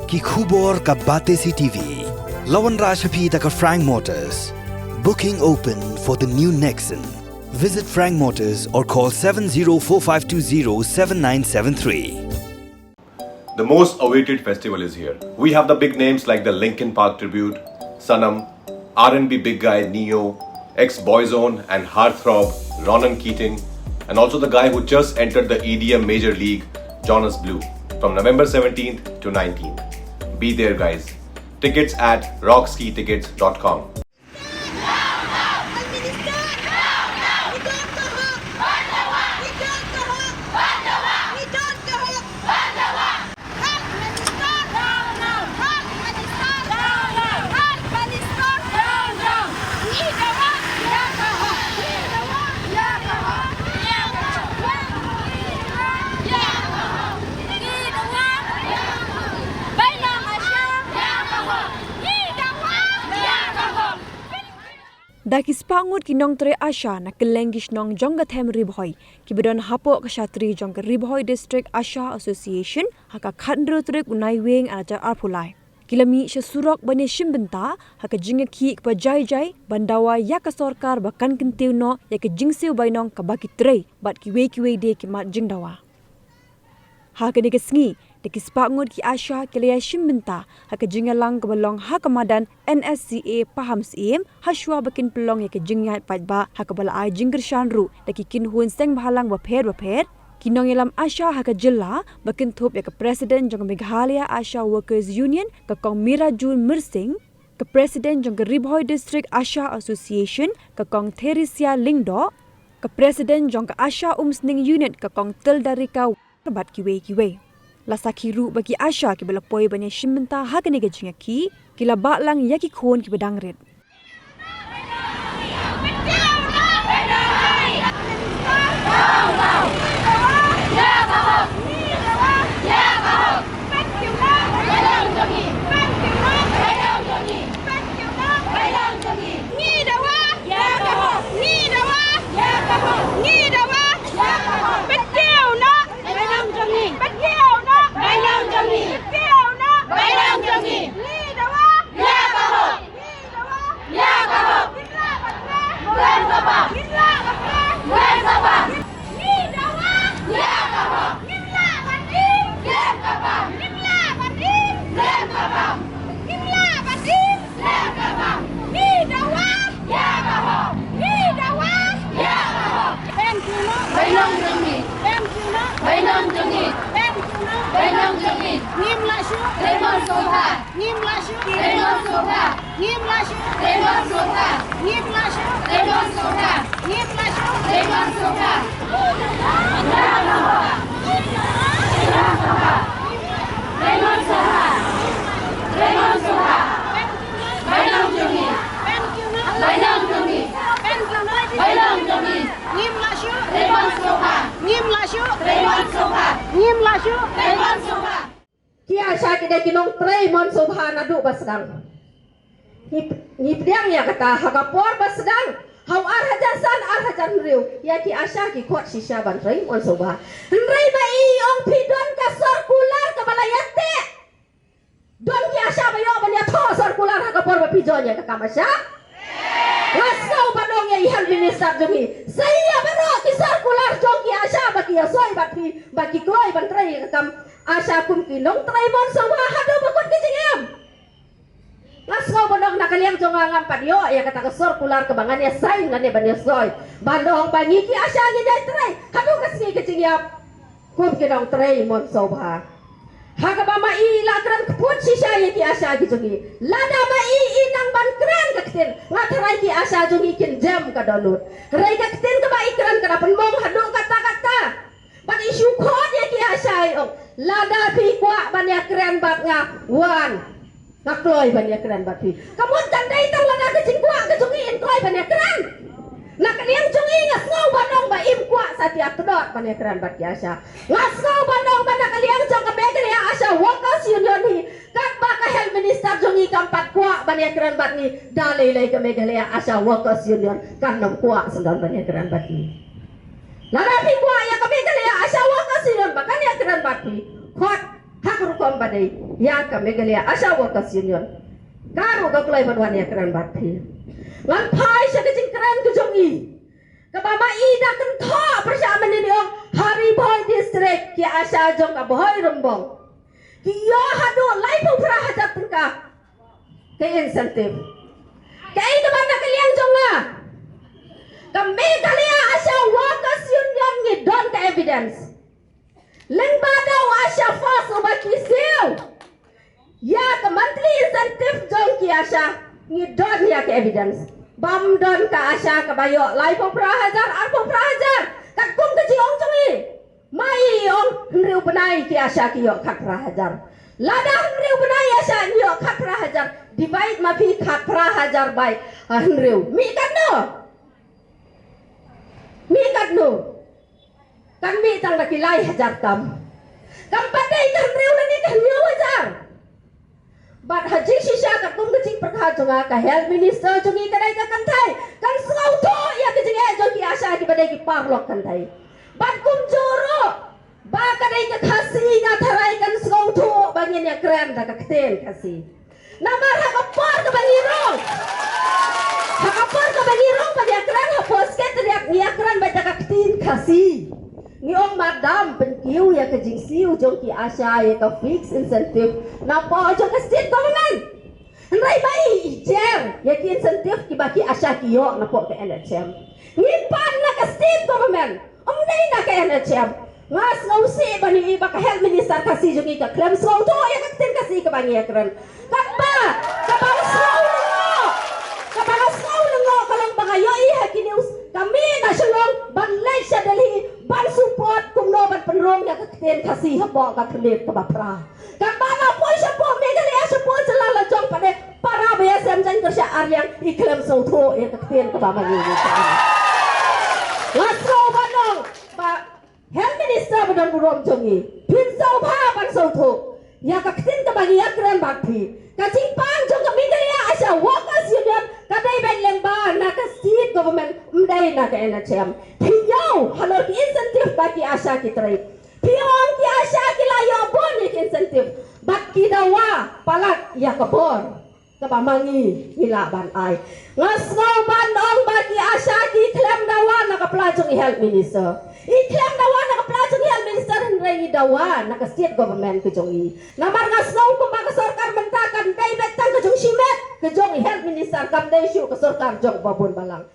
Ki khubor ka Bate CTV. Lawan Rashapi taka Frank Motors. Booking open for the new Nexon. Visit Frank Motors or call 7045207973. The most awaited festival is here. We have the big names like the Linkin Park Tribute, Sanam, R&B big guy Neo, ex-Boyzone and Heartthrob Ronan Keating, and also the guy who just entered the EDM Major League, Jonas Blue, from November 17th to 19th. Be there, guys. Tickets at rockskitickets.com. Daki spangut kinong tre Asha na kelenggish nong jongga them ribhoi kibedon hapo kshatri jongga ribhoi district Asha Association haka khandro trek unai weng ajar arpulai kilami surok bani shimbenta haka jinga ki pa jai jai bandawa ya ka sarkar bakan kentiu no ya ke jingsiu bainong ka baki tre bat ki we de ki mat jingdawa haka ni kesngi de ki spangut ki Asha kelaya shimbenta haka jinga lang ka balong haka madan NSCA paham sim haswa bakin pelong ya ke jinga pat ba haka bala ai jingger shanru de ki kin hun seng bahalang ba pher kinong yalam Asha haka jilla bakin thop ya ke president jong Meghalaya Asha Workers Union ka kong Mira Jun Mirsing ka president jong Ribhoi District Asha Association ka kong Theresia Lingdo ka president jong Asha Umsning Unit ka kong Tildarika bat kiwe lasakhiru bagi Asha ki bala poi banya shimbenta hakane ge jinga ki kila ba lang yaki khon ki badang red Ki Asha kide kinong trei mon sobha nadu basdang. Hipdiang ya kata hakapor basdang. Hau arhajasan arhajan riu. Ya ki Asha ki kuat shisha ban trei mon sobha. Rei ba i ong pidon ka circular ka balayate. Don ki Asha ba yo ban ya tho circular hakapor ba pijon ya ka kamasha. Wasau badong ya ihan minister jumi. Saya baro ki circular jong ki Asha baki ya soi baki kloi ban trei ka kam Asha kum kinong try mon sawa hado bakot kicingam. Ngasgo bodong nakaliang jongangam padyo ya kata circular kebangan ya sain ngane ban ya soy. Bandong bangi ki Asha ngi dai try. Hado kasni kicingam. Kum kinong try mon sawa. Haga ba mai lakran kput shisha ya ki Asha gi jongi. Lada mai inang ban kren kaktin. Ngatrai ki Asha jongi kin jam ka dolut. Rai kaktin ka ba ikran kana penmong hado kata-kata. Ban isu khot ya ki Asha ong. Lada pi kwa banyak keren bat nga wan ngakloi banyak keren bat pi kamun tandai tang lada ke jingkwa ke jungi in kloi banyak keren nak liang jungi ngasngau banong ba im kwa satiap kedot banyak keren bat Asha ngasngau banong ba nak liang jong ke begel ya Asha Workers Union ni kat ba ka health minister jungi kampat kwa banyak keren bat ni dalai lai ke begel ya Asha Workers Union kan nom kwa sendon banyak keren bat ni lada pi kwa ya ke begel ya Asha Workers Union bakan ya keren bat pi khot hak rukom badai yang ka Meghalaya Asha Workers Union karu ka kulai badwan ya kran bat phi ngan phai sa ka jing kran ka jong i ka baba i da kan tho persamaan ni ong Hari Boy District ki Asha jong ka boy rombong ki yo hadu lai pu pra hajat ka ke insentif kai ka bana ka liang jong na ka Meghalaya Asha Workers Union ni don ka evidence Leng badaw Asha fas obat kisiw. Ya ke monthly incentive jong ki Asha ni don ya ke evidence. Bam don ka Asha ka bayo lai po prahajar ar po prahajar. Kat kum ke jiong jong i. Mai ong riu benai ki Asha ki yo khat prahajar. Lada riu benai Asha ni yo khat prahajar. Divide ma pi khat prahajar bai riu. Mi kan no. Mi kan no. Kan mi tang nak ilai hajar kam padai kan riu ni kan riu hajar bat haji shisha ka kum kecing perkha jonga ka health minister jongi kadai ka kan thai kan sau tho ya ke jing jongi Asha ki badai ki parlok kan thai bat kum joro ba kadai ka khasi na tharai kan sau tho bangin ya kran da ka kten khasi namar ha ka par ka bangirong ha ka par ka bangirong ba ya kran ha posket ya kran ba da ka ktin khasi Ngiyong madam penkiu ya ke jingsiu jong ki Asha ya ke fix incentive na po jong ke state government. Nrai bai ijer ya ki incentive ki baki Asha ki yo na po ke NHM. Ngipan na ke state government. Nai na ke NHM. Ngas ngausi bani iba ke health minister kasi jong ka claim so to ya ke tin kasi ke bangi akran. Kakba ka bang so lo. Ka bang so lo kalang bangayo i hakinius kami nasional ban Malaysia Delhi ban support kumno ban penrong ya keten kasih habo ka kelit ka bapra kan bana poi sapo Meghalaya sapo celala jong pade para BSM jan kerja aryang iklam sotho ya keten ka bama ni lasko banong ba health minister badan burom jongi pin sau bha ban sotho ya ka keten ka bagi ya kran bakthi ka jing pang jong ka Meghalaya Asha Workers Union kadai ben lengba na ka state government mdai na ka NHM Yo, halor ki incentive bagi Asha ki trai. Pion ki Asha ki layo bon ki incentive. Bat ki dawa palat ya ka bon. Ka bamangi hila ban ai. Ngasno ban ong bagi Asha ki klem dawa na ka plajong i health minister. I klem dawa na ka plajong i health minister rai dawa na ka state government ke jong i. Namar ngasno ko ba ka sarkar mentakan dai betang ke jong shimet ke jong i health minister kam dai shu ka sarkar jong babon balang.